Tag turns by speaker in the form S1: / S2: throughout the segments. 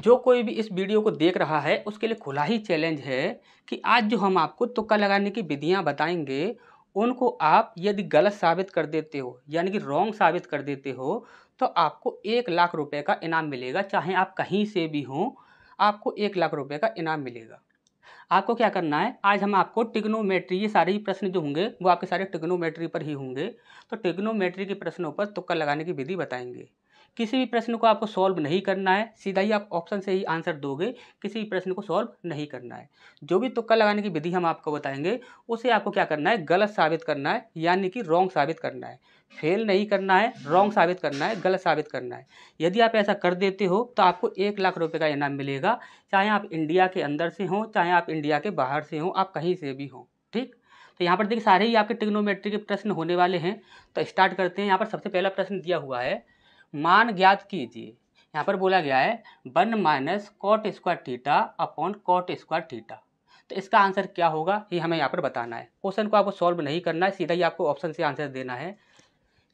S1: जो कोई भी इस वीडियो को देख रहा है उसके लिए खुला ही चैलेंज है कि आज जो हम आपको तुक्का लगाने की विधियां बताएंगे उनको आप यदि गलत साबित कर देते हो यानी कि रॉन्ग साबित कर देते हो तो आपको 1 लाख रुपए का इनाम मिलेगा। चाहे आप कहीं से भी हों, आपको 1 लाख रुपए का इनाम मिलेगा। आपको क्या करना है, आज हम आपको ट्रिग्नोमेट्री, ये सारे ही प्रश्न जो होंगे वो आपके सारे ट्रिग्नोमेट्री पर ही होंगे। तो ट्रिग्नोमेट्री के प्रश्नों पर तुक्का लगाने की विधि बताएंगे। किसी भी प्रश्न को आपको सॉल्व नहीं करना है, सीधा ही आप ऑप्शन से ही आंसर दोगे। किसी भी प्रश्न को सॉल्व नहीं करना है। जो भी तुक्का लगाने की विधि हम आपको बताएंगे उसे आपको क्या करना है, गलत साबित करना है यानी कि रॉन्ग साबित करना है। फेल नहीं करना है, रॉन्ग साबित करना है, गलत साबित करना है। यदि आप ऐसा कर देते हो तो आपको 1 लाख रुपए का इनाम मिलेगा। चाहे आप इंडिया के अंदर से हों, चाहे आप इंडिया के बाहर से हों, आप कहीं से भी हों। ठीक, तो यहाँ पर देखिए सारे ही आपके ट्रिग्नोमेट्री के प्रश्न होने वाले हैं। तो स्टार्ट करते हैं। यहाँ पर सबसे पहला प्रश्न दिया हुआ है, मान ज्ञात कीजिए। यहाँ पर बोला गया है 1 minus cot square theta upon cot square theta. तो इसका आंसर क्या होगा ये हमें यहाँ पर बताना है। क्वेश्चन को आपको सॉल्व नहीं करना है, सीधा ही आपको ऑप्शन से आंसर देना है।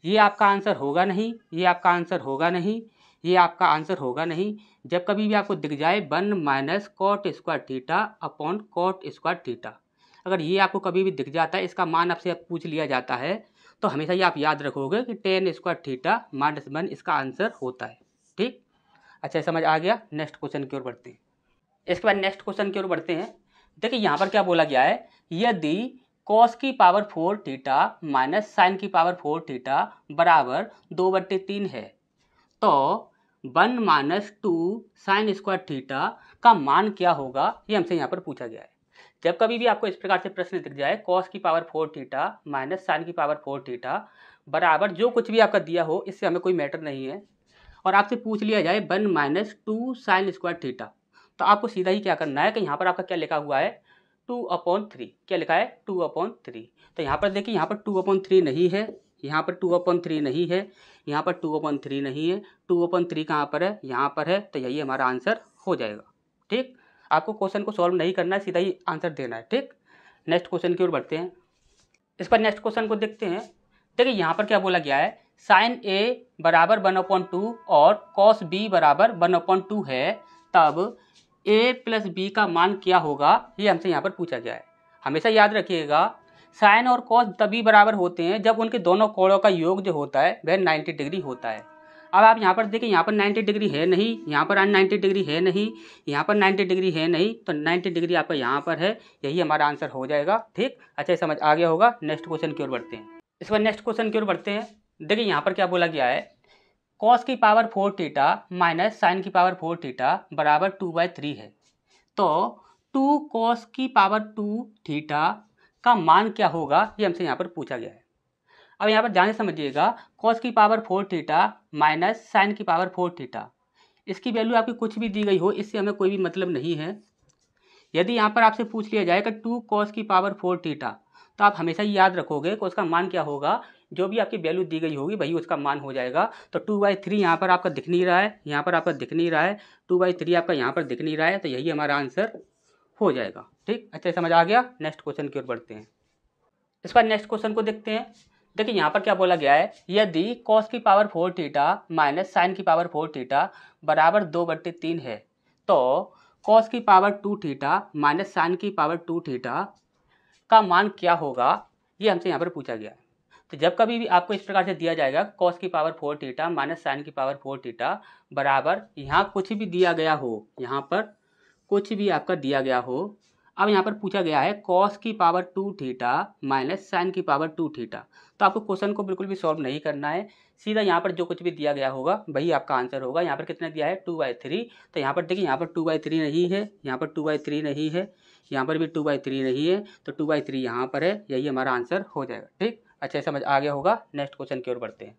S1: ये आपका आंसर होगा नहीं, ये आपका आंसर होगा नहीं, ये आपका आंसर होगा नहीं। जब कभी भी आपको दिख जाए 1 minus cot square theta upon cot square theta, अगर ये आपको कभी भी दिख जाता है, इसका मान आपसे पूछ लिया जाता है, तो हमेशा ये आप याद रखोगे कि tan स्क्वायर थीटा माइनस 1 इसका आंसर होता है। ठीक, अच्छा समझ आ गया। नेक्स्ट क्वेश्चन की ओर बढ़ते हैं। इसके बाद नेक्स्ट क्वेश्चन की ओर बढ़ते हैं। देखिए यहाँ पर क्या बोला गया है, यदि कॉस की पावर 4 थीटा माइनस साइन की पावर 4 थीटा बराबर 2/3 है तो 1 माइनस 2 साइन स्क्वायर थीटा का मान क्या होगा, ये हमसे यहाँ पर पूछा गया है। जब कभी भी आपको इस प्रकार से प्रश्न दिख जाए, कॉस की पावर 4 थीटा माइनस साइन की पावर 4 थीटा बराबर जो कुछ भी आपका दिया हो, इससे हमें कोई मैटर नहीं है, और आपसे पूछ लिया जाए 1 माइनस 2 साइन स्क्वायर थीटा, तो आपको सीधा ही क्या करना है कि यहाँ पर आपका क्या लिखा हुआ है 2/3। क्या लिखा है 2/3। तो यहाँ पर देखिए, यहाँ पर 2/3 नहीं है, यहाँ पर 2/3 नहीं है, यहाँ पर 2/3 नहीं है। 2/3 कहाँ पर है, यहाँ पर है। तो यही हमारा आंसर हो जाएगा। ठीक, आपको क्वेश्चन को सॉल्व नहीं करना है, सीधा ही आंसर देना है। ठीक, नेक्स्ट क्वेश्चन की ओर बढ़ते हैं। इस पर नेक्स्ट क्वेश्चन को देखते हैं। देखिए यहाँ पर क्या बोला गया है, साइन ए बराबर 1/2 और कॉस बी बराबर 1/2 है, तब ए प्लस बी का मान क्या होगा, ये हमसे यहाँ पर पूछा गया है। हमेशा याद रखिएगा, साइन और कॉस तभी बराबर होते हैं जब उनके दोनों कोणों का योग जो होता है वह 90 डिग्री होता है। अब आप यहाँ पर देखिए, यहाँ पर 90 डिग्री है नहीं, यहाँ पर 90 डिग्री है नहीं, यहाँ पर 90 डिग्री है नहीं, तो 90 डिग्री आपका यहाँ पर है। यही हमारा आंसर हो जाएगा। ठीक, अच्छा समझ आ गया होगा। नेक्स्ट क्वेश्चन की ओर बढ़ते हैं। इस बार नेक्स्ट क्वेश्चन की ओर बढ़ते हैं। देखिए यहाँ पर क्या बोला गया है, कॉस की पावर 4 थीटा माइनस साइन की पावर 4 थीटा बराबर 2/3 है, तो 2 कॉस की पावर 2 थीटा का मान क्या होगा, ये हमसे यहाँ पर पूछा गया है। अब यहाँ पर ध्यान से समझिएगा, कॉस की पावर 4 थीटा माइनस साइन की पावर 4 थीटा, इसकी वैल्यू आपकी कुछ भी दी गई हो, इससे हमें कोई भी मतलब नहीं है। यदि यहाँ पर आपसे पूछ लिया जाए कि 2 कॉस की पावर 4 थीटा, तो आप हमेशा ही याद रखोगे कि उसका मान क्या होगा, जो भी आपकी वैल्यू दी गई होगी वही उसका मान हो जाएगा। तो 2/3 यहाँ पर आपका दिख नहीं रहा है, यहाँ पर आपका दिख नहीं रहा है, 2/3 आपका यहाँ पर दिख नहीं रहा है, तो यही हमारा आंसर हो जाएगा। ठीक, अच्छा समझ आ गया। नेक्स्ट क्वेश्चन की ओर बढ़ते हैं। इस पर नेक्स्ट क्वेश्चन को देखते हैं। देखिए यहाँ पर क्या बोला गया है, यदि कॉस की पावर 4 थीटा माइनस साइन की पावर 4 थीटा बराबर 2/3 है, तो कॉस की पावर 2 थीटा माइनस साइन की पावर 2 थीटा का मान क्या होगा, ये हमसे यहाँ पर पूछा गया है। तो जब कभी भी आपको इस प्रकार से दिया जाएगा, कॉस की पावर 4 थीटा माइनस साइन की पावर 4 थीटा बराबर, यहाँ कुछ भी दिया गया हो, यहाँ पर कुछ भी आपका दिया गया हो। अब यहाँ पर पूछा गया है कॉस की पावर 2 थीटा माइनस साइन की पावर 2 थीटा, तो आपको क्वेश्चन को बिल्कुल भी सॉल्व नहीं करना है, सीधा यहाँ पर जो कुछ भी दिया गया होगा वही आपका आंसर होगा। यहाँ पर कितना दिया है 2/3, तो यहाँ पर देखिए, यहाँ पर 2/3 नहीं है, यहाँ पर 2/3 नहीं है, यहाँ पर भी 2/3 नहीं है, तो 2/3 यहाँ पर है। यही हमारा आंसर हो जाएगा। ठीक, अच्छा समझ आ गया होगा। नेक्स्ट क्वेश्चन की ओर बढ़ते हैं।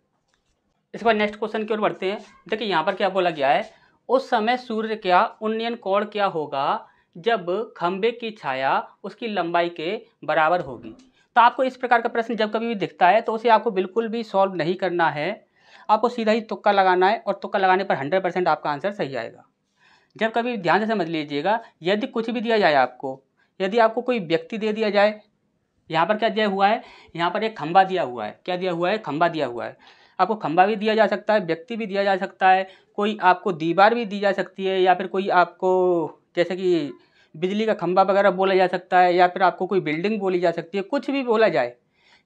S1: इस बार नेक्स्ट क्वेश्चन की ओर बढ़ते हैं। देखिए यहाँ पर क्या बोला गया है, उस समय सूर्य का उन्नयन कोण क्या होगा जब खंबे की छाया उसकी लंबाई के बराबर होगी। तो आपको इस प्रकार का प्रश्न जब कभी भी दिखता है तो उसे आपको बिल्कुल भी सॉल्व नहीं करना है, आपको सीधा ही तुक्का लगाना है, और तुक्का लगाने पर 100% आपका आंसर सही आएगा। जब कभी ध्यान से समझ लीजिएगा, यदि कुछ भी दिया जाए आपको, यदि आपको कोई व्यक्ति दे दिया जाए, यहाँ पर क्या दिया हुआ है, यहाँ पर एक खंबा दिया हुआ है, क्या दिया हुआ है, खंबा दिया हुआ है। आपको खंभा भी दिया जा सकता है, व्यक्ति भी दिया जा सकता है, कोई आपको दीवार भी दी जा सकती है, या फिर कोई आपको जैसे कि बिजली का खंभा वगैरह बोला जा सकता है, या फिर आपको कोई बिल्डिंग बोली जा सकती है, कुछ भी बोला जाए।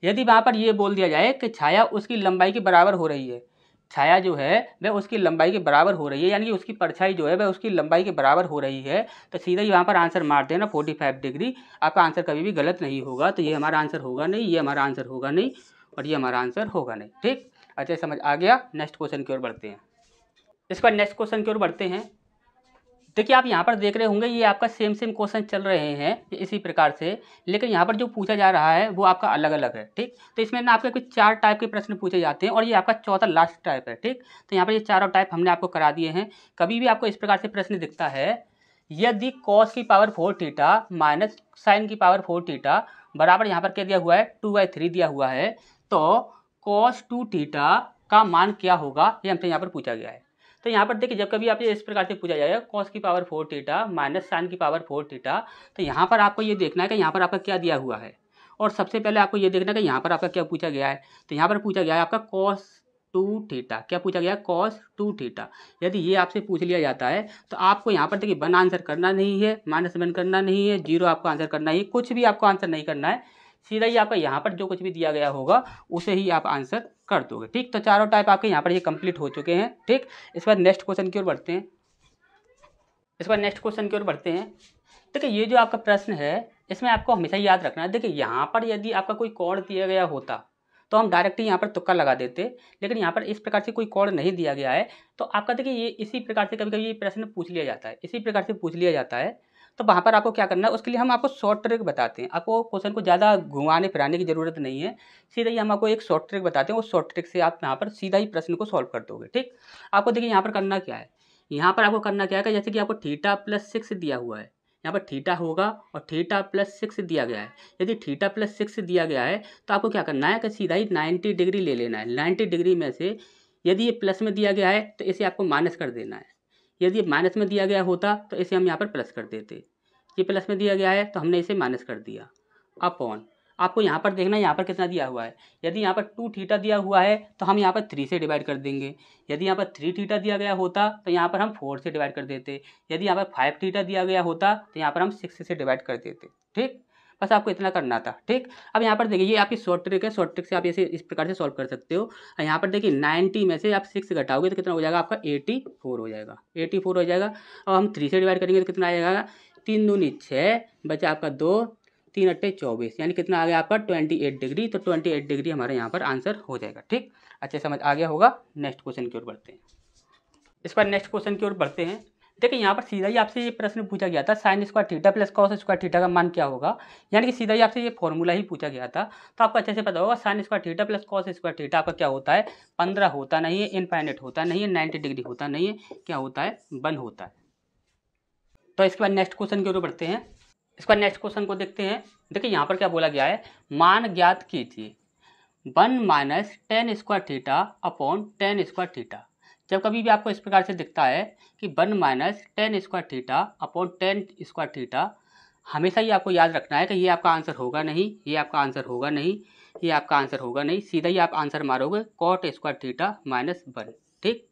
S1: यदि वहाँ पर ये बोल दिया जाए कि छाया उसकी लंबाई के बराबर हो रही है, छाया जो है वह उसकी लंबाई के बराबर हो रही है, यानी कि उसकी परछाई जो है वह उसकी लंबाई के बराबर हो रही है, तो सीधा ही वहाँ पर आंसर मार देना 45 डिग्री। आपका आंसर कभी भी गलत नहीं होगा। तो ये हमारा आंसर होगा नहीं, ये हमारा आंसर होगा नहीं, और ये हमारा आंसर होगा नहीं। ठीक, अच्छा समझ आ गया। नेक्स्ट क्वेश्चन की ओर बढ़ते हैं। इस पर नेक्स्ट क्वेश्चन की ओर बढ़ते हैं। देखिए आप यहाँ पर देख रहे होंगे ये आपका सेम क्वेश्चन चल रहे हैं इसी प्रकार से, लेकिन यहाँ पर जो पूछा जा रहा है वो आपका अलग अलग है। ठीक, तो इसमें ना आपके कुछ 4 टाइप के प्रश्न पूछे जाते हैं, और ये आपका चौथा लास्ट टाइप है। ठीक, तो यहाँ पर ये चारों टाइप हमने आपको करा दिए हैं। कभी भी आपको इस प्रकार से प्रश्न दिखता है, यदि कॉस की पावर 4 थीटा माइनस साइन की पावर 4 थीटा बराबर यहाँ पर क्या दिया हुआ है 2/3 दिया हुआ है, तो कॉस 2 थीटा का मान क्या होगा, ये हमसे यहाँ पर पूछा गया है। तो यहाँ पर देखिए जब कभी आपसे इस प्रकार से पूछा जाएगा कॉस की पावर 4 थीटा माइनस साइन की पावर 4 थीटा, तो यहाँ पर आपको ये देखना है कि यहाँ पर आपका क्या दिया हुआ है, और सबसे पहले आपको ये देखना है कि यहाँ पर आपका क्या पूछा गया है। तो यहाँ पर पूछा गया है आपका कॉस 2 थीटा, क्या पूछा गया कॉस 2 थीटा। यदि ये आपसे पूछ लिया जाता है तो आपको यहाँ पर देखिए 1 आंसर करना नहीं है, -1 करना नहीं है, 0 आपको आंसर करना है, कुछ भी आपको आंसर नहीं करना है, सीधा ही आपका यहाँ पर जो कुछ भी दिया गया होगा उसे ही आप आंसर कर दोगे। ठीक, तो चारों टाइप आपके यहाँ पर ये कंप्लीट हो चुके हैं। ठीक, इस बार नेक्स्ट क्वेश्चन की ओर बढ़ते हैं। देखिए ये जो आपका प्रश्न है इसमें आपको हमेशा याद रखना है। देखिए यहाँ पर यदि आपका कोई कोड दिया गया होता तो हम डायरेक्ट ही यहाँ पर तुक्का लगा देते, लेकिन यहाँ पर इस प्रकार से कोई कोड नहीं दिया गया है, तो आपका देखिए ये इसी प्रकार से कभी कभी ये प्रश्न पूछ लिया जाता है, इसी प्रकार से पूछ लिया जाता है। तो वहाँ पर आपको क्या करना है, उसके लिए हम आपको शॉर्ट ट्रिक बताते हैं। आपको क्वेश्चन को ज़्यादा घुमाने फिराने की ज़रूरत नहीं है, सीधा ही हम आपको एक शॉर्ट ट्रिक बताते हैं, उस शॉर्ट ट्रिक से आप यहाँ पर सीधा ही प्रश्न को सॉल्व कर दोगे। ठीक, आपको देखिए यहाँ पर करना क्या है, यहाँ पर आपको करना क्या है कि जैसे कि आपको θ+6 दिया हुआ है, यहाँ पर थीटा होगा और θ+6 दिया गया है। यदि θ+6 दिया गया है तो आपको क्या करना है कि सीधा ही 90 डिग्री ले लेना है। 90 डिग्री में से यदि ये प्लस में दिया गया है तो इसे आपको माइनस कर देना है, यदि ये माइनस में दिया गया होता तो इसे हम यहाँ पर प्लस कर देते। ये प्लस में दिया गया है तो हमने इसे माइनस कर दिया अपॉन, आपको यहाँ पर देखना है यहाँ पर कितना दिया हुआ है। यदि यहाँ पर 2 थीटा दिया हुआ है तो हम यहाँ पर 3 से डिवाइड कर देंगे। यदि यहाँ पर 3 थीटा दिया गया होता तो यहाँ पर हम 4 से डिवाइड कर देते। यदि यहाँ पर 5 थीटा दिया गया होता तो यहाँ पर हम 6 से डिवाइड कर देते। ठीक, बस आपको इतना करना था। ठीक, अब यहाँ पर देखिए ये आपकी शॉर्ट ट्रिक है, शॉर्ट ट्रिक से आप इसे इस प्रकार से सॉल्व कर सकते हो। यहाँ पर देखिए 90 में से आप 6 घटाओगे तो कितना हो जाएगा आपका 84 हो जाएगा, 84 हो जाएगा। अब हम 3 से डिवाइड करेंगे तो कितना आएगा 3 दूनी 6, बचा आपका 2, 3 अट्ठे 24, यानी कितना आ गया आपका 28 डिग्री। तो 28 डिग्री हमारे यहाँ पर आंसर हो जाएगा। ठीक, अच्छे समझ आ गया होगा। नेक्स्ट क्वेश्चन की ओर बढ़ते हैं। इस पर नेक्स्ट क्वेश्चन की ओर बढ़ते हैं। देखिए यहाँ पर सीधा ही आपसे ये प्रश्न पूछा गया था sin square theta plus cos square theta का मान क्या होगा, यानी कि सीधा ही आपसे ये फॉर्मूला ही पूछा गया था। तो आपको अच्छे से पता होगा sin square theta plus cos square theta आपका क्या होता है 15 होता नहीं है, इनफाइनाइट होता नहीं है, 90 डिग्री होता नहीं है, क्या होता है 1 होता है। तो इसके बाद नेक्स्ट क्वेश्चन की ओर बढ़ते हैं। इस पर नेक्स्ट क्वेश्चन को देखते हैं। देखिए यहाँ पर क्या बोला गया है, मान ज्ञात कीजिए 1 minus ten square theta upon ten square theta. जब कभी भी आपको इस प्रकार से दिखता है कि 1 minus ten square theta upon ten square theta, हमेशा ही आपको याद रखना है कि ये आपका आंसर होगा नहीं, ये आपका आंसर होगा नहीं, ये आपका आंसर होगा नहीं, सीधा ही आप आंसर मारोगे कॉट स्क्वायर थीटा -1। ठीक,